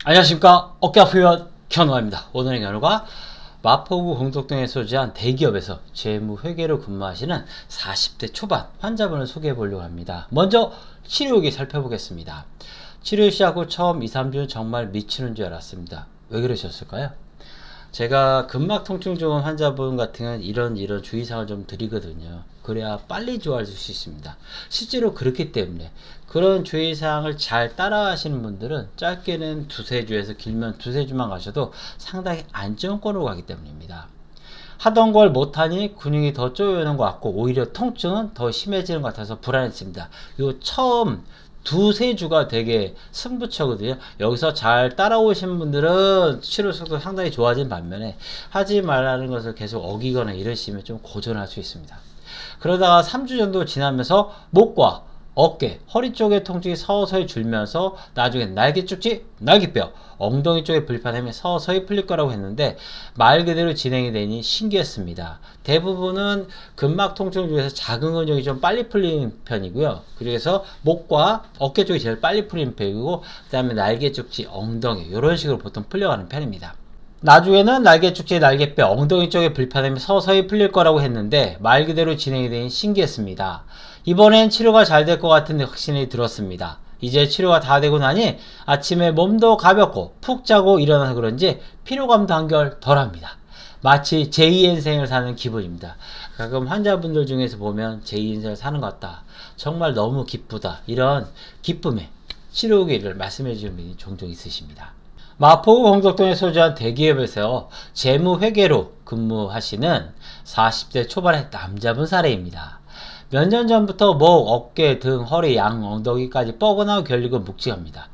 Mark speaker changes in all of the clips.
Speaker 1: 안녕하십니까. 어깨 아프면 견우입니다. 오늘의 견우가 마포구 공덕동에 소재한 대기업에서 재무회계로 근무하시는 40대 초반 환자분을 소개해 보려고 합니다. 먼저 치료 후기 살펴보겠습니다. 치료 시작 후 처음 2, 3주는 정말 미치는 줄 알았습니다. 왜 그러셨을까요? 제가 근막 통증 좋은 환자분 같은 경우는 이런 주의사항을 좀 드리거든요. 그래야 빨리 좋아질 수 있습니다. 실제로 그렇기 때문에 그런 주의사항을 잘 따라하시는 분들은 짧게는 두세 주에서 길면 두세 주만 가셔도 상당히 안정권으로 가기 때문입니다. 하던 걸 못하니 근육이 더 쪼여오는 것 같고 오히려 통증은 더 심해지는 것 같아서 불안했습니다. 요 처음 두세 주가 되게 승부처거든요. 여기서 잘 따라오신 분들은 치료 속도 상당히 좋아진 반면에 하지 말라는 것을 계속 어기거나 이러시면 좀 고전할 수 있습니다. 그러다가 3주 정도 지나면서 목과 어깨, 허리 쪽의 통증이 서서히 줄면서 나중엔 날개 축지, 날개뼈, 엉덩이 쪽의 불편함이 서서히 풀릴 거라고 했는데 말 그대로 진행이 되니 신기했습니다. 대부분은 근막 통증 중에서 작은 근육이 좀 빨리 풀리는 편이고요. 그래서 목과 어깨 쪽이 제일 빨리 풀리는 편이고 그 다음에 날개 축지, 엉덩이 이런 식으로 보통 풀려가는 편입니다. 나중에는 날개 축지, 날개뼈, 엉덩이 쪽의 불편함이 서서히 풀릴 거라고 했는데 말 그대로 진행이 되니 신기했습니다. 이번엔 치료가 잘 될 것 같은 확신이 들었습니다. 이제 치료가 다 되고 나니 아침에 몸도 가볍고 푹 자고 일어나서 그런지 피로감도 한결 덜합니다. 마치 제2인생을 사는 기분입니다. 가끔 환자분들 중에서 보면 제2인생을 사는 것 같다. 정말 너무 기쁘다. 이런 기쁨의 치료 후기를 말씀해 주시는 분이 종종 있으십니다. 마포구 공덕동에 소재한 대기업에서 재무회계로 근무하시는 40대 초반의 남자분 사례입니다. 몇 년 전부터 목, 어깨, 등, 허리, 양, 엉덩이까지 뻐근하고 결리고 묵직합니다.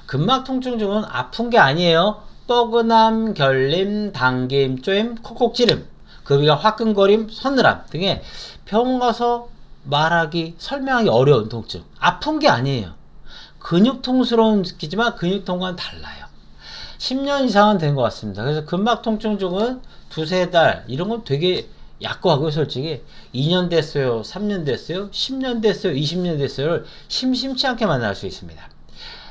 Speaker 1: 근막 통증 중은 아픈 게 아니에요. 뻐근함, 결림, 당김, 쪼임, 콕콕 찌름, 급이가 화끈거림, 서늘함 등의 병원 가서 말하기, 설명하기 어려운 통증. 아픈 게 아니에요. 근육통스러운 느끼지만 근육통과는 달라요. 10년 이상은 된 것 같습니다. 그래서 근막 통증 중은 두세 달 이런 건 되게 약하고요. 솔직히 2년 됐어요, 3년 됐어요, 10년 됐어요, 20년 됐어요를 심심치 않게 만날 수 있습니다.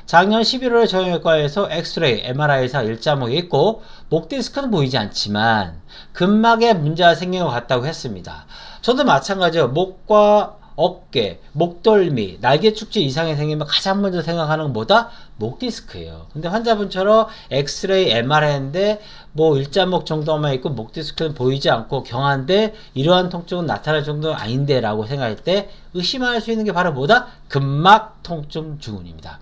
Speaker 1: 작년 11월에 정형외과에서 엑스레이, MRI에서 일자목이 있고 목 디스크는 보이지 않지만 근막에 문제가 생긴 것 같다고 했습니다. 저도 마찬가지예요. 목과 어깨, 목덜미, 날개 축지 이상이 생기면 가장 먼저 생각하는 건 뭐다? 목 디스크예요. 근데 환자분처럼 엑스레이, MRI인데 뭐 일자목 정도만 있고 목 디스크는 보이지 않고 경한데 이러한 통증은 나타날 정도는 아닌데 라고 생각할 때 의심할 수 있는 게 바로 뭐다? 근막 통증 증후군입니다.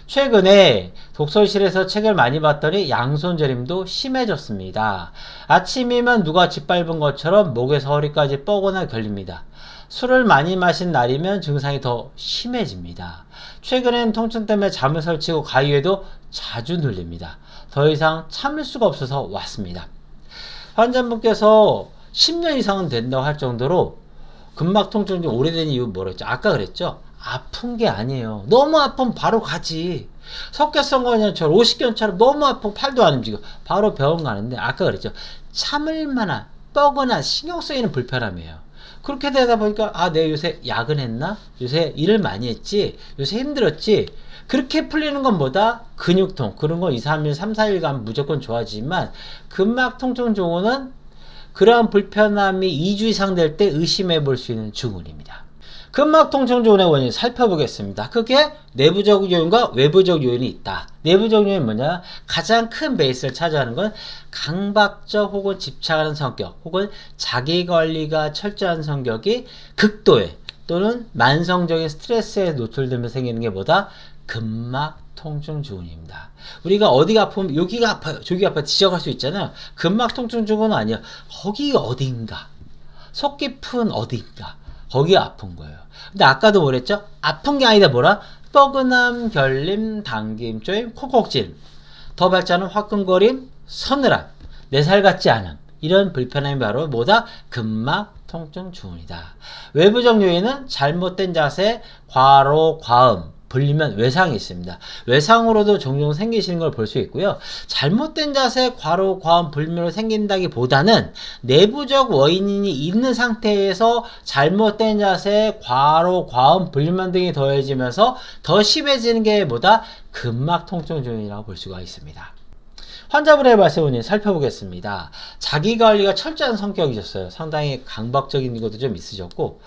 Speaker 1: 최근에 독서실에서 책을 많이 봤더니 양손 저림도 심해졌습니다. 아침이면 누가 짓밟은 것처럼 목에서 허리까지 뻐근하게 걸립니다. 술을 많이 마신 날이면 증상이 더 심해집니다. 최근엔 통증 때문에 잠을 설치고 가위에도 자주 눌립니다. 더 이상 참을 수가 없어서 왔습니다. 환자분께서 10년 이상은 된다고 할 정도로 근막 통증이 오래된 이유 뭐라 했죠? 아까 그랬죠? 아픈 게 아니에요. 너무 아프면 바로 가지. 석회성건염처럼 50견처럼 너무 아프고 팔도 안 움직여. 바로 병원 가는데 아까 그랬죠? 참을 만한 뻐근한 신경 쓰이는 불편함이에요. 그렇게 되다 보니까 내가 요새 야근했나? 요새 일을 많이 했지? 요새 힘들었지? 그렇게 풀리는 건 뭐다? 근육통. 그런 건 2, 3일, 3, 4일간 무조건 좋아지지만 근막 통증 증후는 그러한 불편함이 2주 이상 될 때 의심해 볼 수 있는 증후군입니다. 근막 통증 증후군의 원인을 살펴보겠습니다. 그게 내부적 요인과 외부적 요인이 있다. 내부적 요인은 뭐냐? 가장 큰 베이스를 차지하는 건 강박적 혹은 집착하는 성격 혹은 자기관리가 철저한 성격이 극도의 또는 만성적인 스트레스에 노출되면서 생기는 게 뭐다? 근막 통증 증후군입니다. 우리가 어디가 아프면 여기가 아파요, 저기가 아파요 지적할 수 있잖아요. 근막 통증 증후군은 아니야. 거기 어딘가, 속 깊은 어딘가 거기가 아픈 거예요. 근데 아까도 뭐랬죠? 아픈 게 아니다 뭐라? 뻐근함, 결림, 당김, 쪼임, 콕콕질. 더 발전은 화끈거림, 서늘함, 내 살 같지 않음. 이런 불편함이 바로 뭐다? 근막 통증 증후군이다. 외부적 요인은 잘못된 자세, 과로, 과음, 불리면 외상이 있습니다. 외상으로도 종종 생기시는 걸 볼 수 있고요. 잘못된 자세, 과로, 과음, 불면으로 생긴다기보다는 내부적 원인이 있는 상태에서 잘못된 자세, 과로, 과음, 불면 등이 더해지면서 더 심해지는 게 뭐다? 근막 통증 요인이라고 볼 수가 있습니다. 환자분의 말씀을 살펴보겠습니다. 자기관리가 철저한 성격이셨어요. 상당히 강박적인 것도 좀 있으셨고,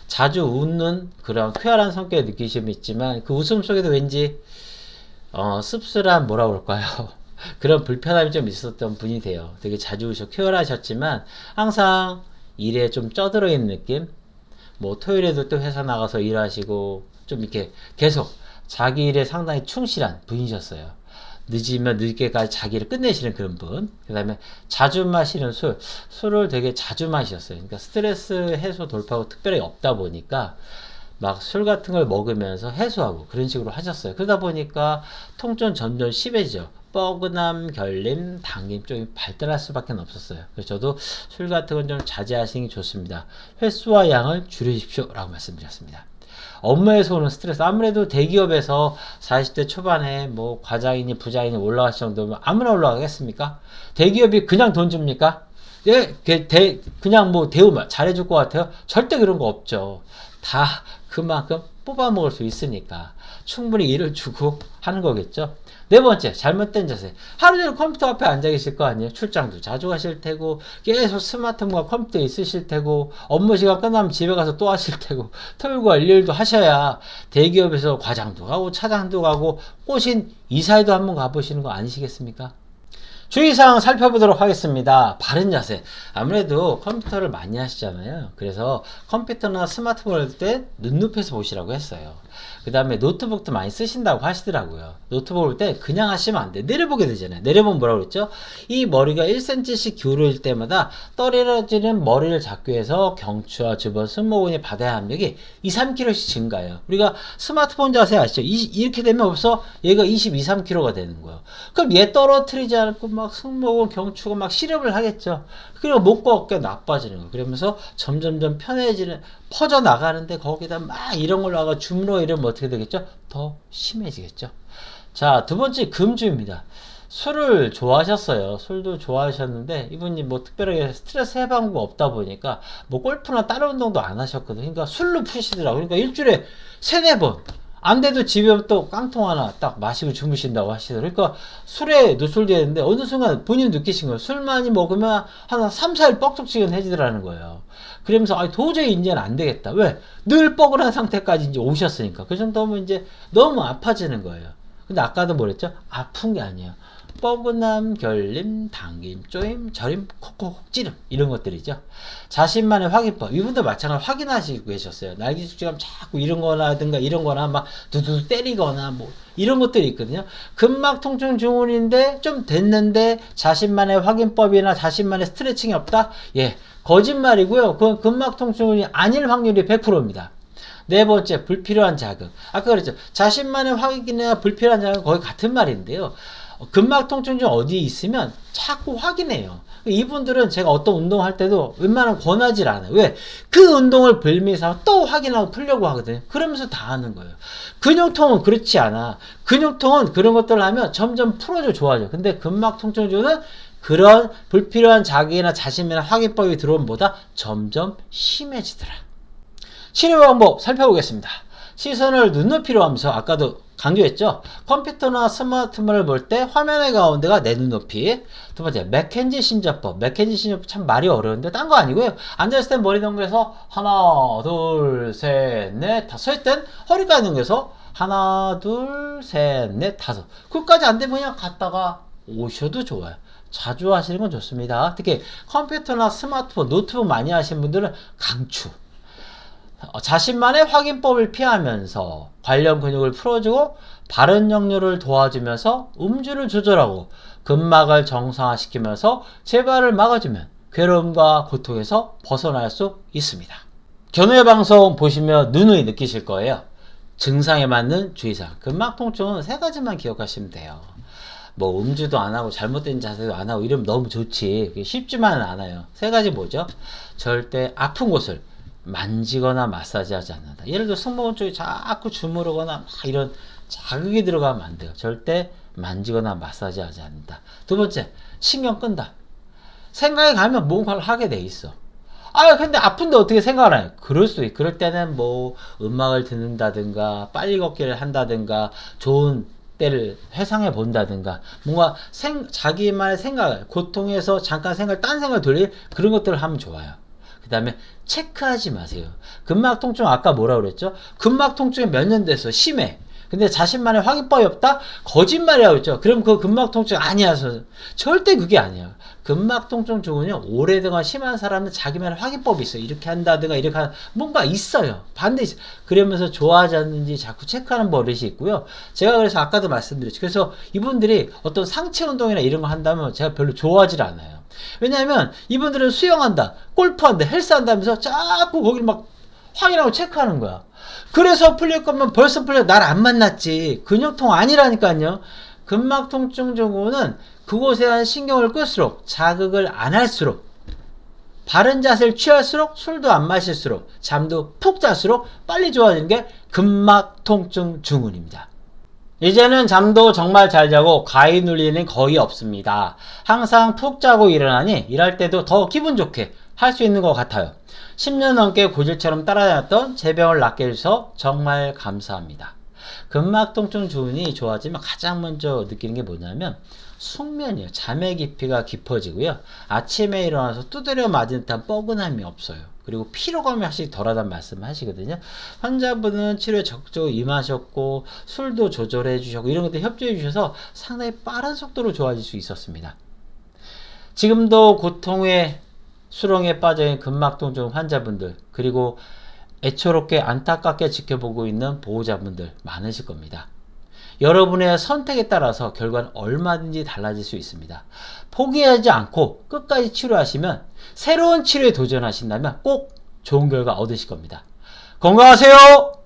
Speaker 1: 자주 웃는 그런 쾌활한 성격을 느끼시면 있지만 그 웃음 속에도 왠지 씁쓸한 뭐라 그럴까요? 그런 불편함이 좀 있었던 분이 돼요. 되게 자주 웃으셔 쾌활하셨지만 항상 일에 좀 쩌들어 있는 느낌? 뭐 토요일에도 또 회사 나가서 일하시고 좀 이렇게 계속 자기 일에 상당히 충실한 분이셨어요. 늦으면 늦게까지 자기를 끝내시는 그런 분. 그 다음에 자주 마시는 술을 되게 자주 마셨어요. 그러니까 스트레스 해소 돌파가 특별히 없다 보니까 막 술 같은 걸 먹으면서 해소하고 그런 식으로 하셨어요. 그러다 보니까 통증 점점 심해지죠. 뻐근함, 결림, 당김 쪽이 발달할 수밖에 없었어요. 그래서 저도 술 같은 건 좀 자제하시는 게 좋습니다. 횟수와 양을 줄이십시오 라고 말씀드렸습니다. 업무에서 오는 스트레스, 아무래도 대기업에서 40대 초반에 뭐 과장이니 부장이니 올라갈 정도면 아무나 올라가겠습니까? 대기업이 그냥 돈 줍니까? 예, 그냥 뭐 대우만 잘해줄 것 같아요? 절대 그런 거 없죠. 다 그만큼 뽑아 먹을 수 있으니까 충분히 일을 주고 하는 거겠죠. 네 번째, 잘못된 자세. 하루 종일 컴퓨터 앞에 앉아 계실 거 아니에요? 출장도 자주 가실 테고, 계속 스마트폰과 컴퓨터 있으실 테고, 업무 시간 끝나면 집에 가서 또 하실 테고, 토요일과 일요일도 하셔야 대기업에서 과장도 가고, 차장도 가고, 꼬신 이사회도 한번 가보시는 거 아니시겠습니까? 주의사항 살펴보도록 하겠습니다. 바른 자세. 아무래도 컴퓨터를 많이 하시잖아요. 그래서 컴퓨터나 스마트폰을 할 때 눈높이에서 보시라고 했어요. 그 다음에 노트북도 많이 쓰신다고 하시더라고요. 노트북을 볼 때 그냥 하시면 안 돼. 내려보게 되잖아요. 내려보면 뭐라고 그랬죠? 이 머리가 1cm씩 기울어질 때마다 떨어지는 머리를 잡기 위해서 경추와 주변 승모근이 받아야 할 압력이 2, 3kg씩 증가해요. 우리가 스마트폰 자세 아시죠? 이렇게 되면 벌써 얘가 22, 3kg가 되는 거예요. 그럼 얘 떨어뜨리지 않고 막 승모근, 경추가 막 시렵을 하겠죠. 그리고 목과 어깨가 나빠지는 거예요. 그러면서 점점점 편해지는, 퍼져 나가는데 거기다 막 이런 걸 나가 주물러 이러면 어떻게 되겠죠? 더 심해지겠죠. 자, 두 번째 금주입니다. 술을 좋아하셨어요. 술도 좋아하셨는데 이분이 뭐 특별하게 스트레스 해방구가 없다 보니까 뭐 골프나 다른 운동도 안 하셨거든요. 그러니까 술로 푸시더라고요. 그러니까 일주일에 3-4번 안 돼도 집에 오면 또 깡통 하나 딱 마시고 주무신다고 하시더라고요. 그러니까 술에 노출되는데 어느 순간 본인 느끼신 거예요. 술 많이 먹으면 한 3-4일 뻑적지근해지더라는 거예요. 그러면서 도저히 이제는 안 되겠다. 왜? 늘 뻐근한 상태까지 이제 오셨으니까. 그 정도면 이제 너무 아파지는 거예요. 근데 아까도 뭐랬죠? 아픈 게 아니에요. 뻐근함, 결림, 당김, 쪼임, 저림, 콕콕 찌름 이런 것들이죠. 자신만의 확인법. 이분도 마찬가지로 확인하시고 계셨어요. 날개숙지감 자꾸 이런 거라든가 이런 거나 막 두두 때리거나 뭐 이런 것들이 있거든요. 근막 통증 증후군인데 좀 됐는데 자신만의 확인법이나 자신만의 스트레칭이 없다? 예, 거짓말이고요. 그건 근막 통증이 아닐 확률이 100%입니다. 네 번째, 불필요한 자극. 아까 그랬죠. 자신만의 확인이나 불필요한 자극은 거의 같은 말인데요. 근막 통증 중 어디 있으면 자꾸 확인해요. 이분들은 제가 어떤 운동을 할 때도 웬만하면 권하지 않아요. 왜? 그 운동을 빌미해서 또 확인하고 풀려고 하거든요. 그러면서 다 하는 거예요. 근육통은 그렇지 않아. 근육통은 그런 것들을 하면 점점 풀어져 좋아져. 근데 근막 통증주는 그런 불필요한 자극이나 자신만의 확인법이 들어오면 보다 점점 심해지더라. 치료 방법 살펴보겠습니다. 시선을 눈높이로 하면서 아까도 강조했죠. 컴퓨터나 스마트폰을 볼 때 화면의 가운데가 내 눈높이. 두 번째, 맥켄지 신전법. 맥켄지 신전법 참 말이 어려운데 딴 거 아니고요. 앉아있을 땐 머리 넘겨서 하나, 둘, 셋, 넷, 다섯. 설 땐 허리까지 넘겨서 하나, 둘, 셋, 넷, 다섯. 그것까지 안 되면 그냥 갔다가 오셔도 좋아요. 자주 하시는 건 좋습니다. 특히 컴퓨터나 스마트폰, 노트북 많이 하시는 분들은 강추. 자신만의 확인법을 피하면서 관련 근육을 풀어주고 바른 역류를 도와주면서 음주를 조절하고 근막을 정상화시키면서 재발을 막아주면 괴로움과 고통에서 벗어날 수 있습니다. 견우의 방송 보시면 누누이 느끼실 거예요. 증상에 맞는 주의사항. 근막 통증은 3가지만 기억하시면 돼요. 뭐 음주도 안 하고 잘못된 자세도 안 하고 이러면 너무 좋지. 쉽지만은 않아요. 3가지 뭐죠? 절대 아픈 곳을 만지거나 마사지하지 않는다. 예를 들어 승모근 쪽에 자꾸 주무르거나 막 이런 자극이 들어가면 안 돼요. 절대 만지거나 마사지하지 않는다. 두 번째, 신경 끈다. 생각이 가면 뭔가를 하게 돼 있어. 아, 근데 아픈데 어떻게 생각을 안 해? 그럴 수도 있고, 그럴 때는 뭐 음악을 듣는다든가 빨리 걷기를 한다든가 좋은 때를 회상해 본다든가 뭔가 자기만의 생각을 고통에서 잠깐 딴 생각을 돌릴 그런 것들을 하면 좋아요. 그 다음에 체크하지 마세요. 근막 통증 아까 뭐라 그랬죠? 근막 통증이 몇 년 됐어. 심해. 근데 자신만의 확인법이 없다? 거짓말이라고 했죠. 그럼 그 근막 통증 아니야. 절대 그게 아니에요. 근막 통증 증후군은 오래동안 심한 사람은 자기만의 확인법이 있어요. 이렇게 한다든가 이렇게 뭔가 있어요. 반드시. 그러면서 좋아하지 않는지 자꾸 체크하는 버릇이 있고요. 제가 그래서 아까도 말씀드렸죠. 그래서 이분들이 어떤 상체 운동이나 이런 거 한다면 제가 별로 좋아하지 않아요. 왜냐하면 이분들은 수영한다, 골프한다, 헬스한다면서 자꾸 거기를 막 확인하고 체크하는 거야. 그래서 풀릴 거면 벌써 풀려. 날 안 만났지. 근육통 아니라니까요. 근막 통증 증후는 그곳에 한 신경을 끌수록 자극을 안 할수록 바른 자세를 취할수록 술도 안 마실수록 잠도 푹 잘수록 빨리 좋아지는 게 근막 통증 증후군입니다. 이제는 잠도 정말 잘 자고 과잉 눌리는 거의 없습니다. 항상 푹 자고 일어나니 일할 때도 더 기분 좋게 할 수 있는 것 같아요. 10년 넘게 고질처럼 따라다녔던 제 병을 낫게 해주셔서 정말 감사합니다. 근막 통증 증후군이 좋아지면 가장 먼저 느끼는 게 뭐냐면 숙면이에요. 잠의 깊이가 깊어지고요. 아침에 일어나서 두드려 맞은 듯한 뻐근함이 없어요. 그리고 피로감이 확실히 덜하다는 말씀을 하시거든요. 환자분은 치료에 적극적으로 임하셨고 술도 조절해 주셨고 이런 것들 협조해 주셔서 상당히 빠른 속도로 좋아질 수 있었습니다. 지금도 고통의 수렁에 빠져있는 근막통증 환자분들 그리고 애처롭게 안타깝게 지켜보고 있는 보호자분들 많으실 겁니다. 여러분의 선택에 따라서 결과는 얼마든지 달라질 수 있습니다. 포기하지 않고 끝까지 치료하시면 새로운 치료에 도전하신다면 꼭 좋은 결과 얻으실 겁니다. 건강하세요!